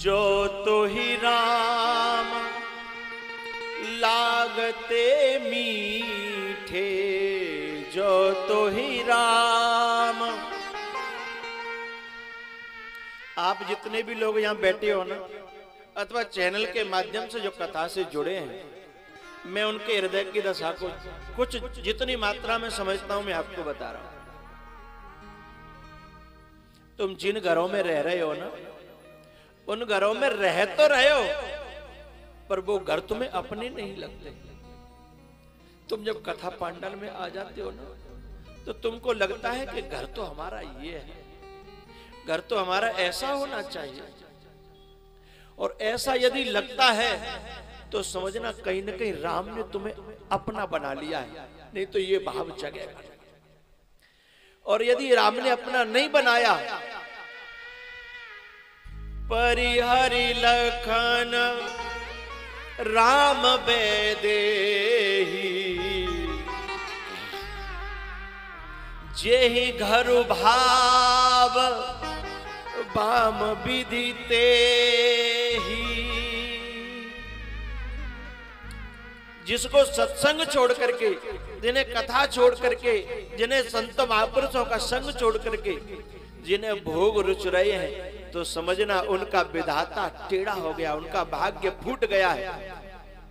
जो तो ही राम लागते मीठे, जो तो ही राम। आप जितने भी लोग यहां बैठे हो ना, अथवा चैनल के माध्यम से जो कथा से जुड़े हैं, मैं उनके हृदय की दशा को कुछ जितनी मात्रा में समझता हूं मैं आपको बता रहा हूं। तुम जिन घरों में रह रहे हो ना, उन घरों में रह तो रहे हो, पर वो घर तुम्हें अपने नहीं लगते। तुम जब कथा पांडल में आ जाते हो ना, तो तुमको लगता है कि घर तो हमारा ये है, घर तो हमारा ऐसा होना चाहिए। और ऐसा यदि लगता है तो समझना कहीं ना कहीं राम ने तुम्हें अपना बना लिया है, नहीं तो ये भाव जगेगा। और यदि राम ने अपना नहीं बनाया, परिहरि लखन राम बेदेही, जेहि घर भाव बाम विधि तेहि। जिसको सत्संग छोड़ करके, जिन्हें कथा छोड़ करके, जिन्हें संत महापुरुषों का संग छोड़ करके, जिन्हें भोग रुच रहे हैं, तो समझना उनका विधाता टेढ़ा हो गया, उनका भाग्य फूट गया है।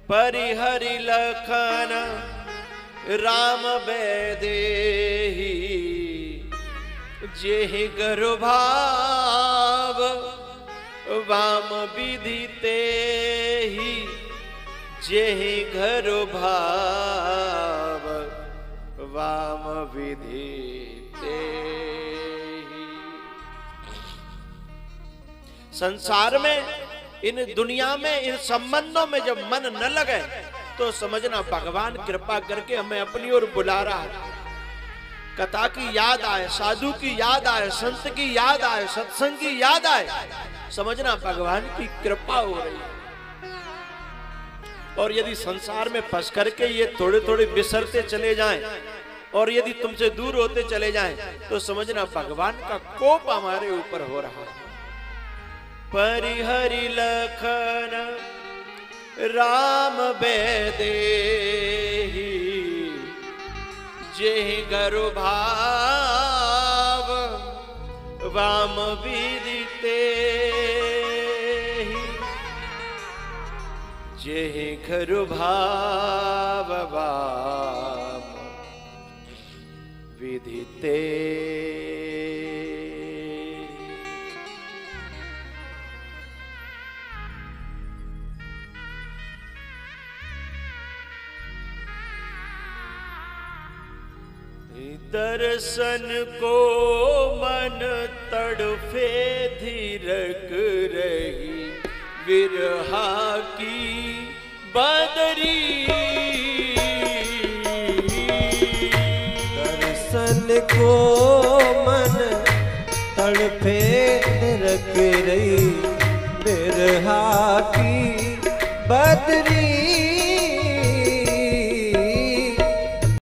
परिहरि लखन राम बेदेही, जेहि घर भाव वाम विधि तेहि, जेहि घर भाव वाम विधि तेहि। संसार में, इन दुनिया में, इन संबंधों में जब मन न लगे तो समझना भगवान कृपा करके हमें अपनी ओर बुला रहा है। कथा की याद आए, साधु की याद आए, संत की याद आए, सत्संग की याद आए, समझना भगवान की कृपा हो रही है। और यदि संसार में फंस करके ये थोड़े थोड़े बिसरते चले जाएं, और यदि तुमसे दूर होते चले जाएं, तो समझना भगवान का कोप हमारे ऊपर हो रहा है। परिहरि लखन राम बेदेही, जेहि घर भाव वाम विधि तेहि, जेहि घर भाव वाम विधि तेहि। दर्शन को मन तड़फे धीरक रही, विरहा की बदरी। दर्शन को मन तड़फे धीरक रही, विरहा की बदरी।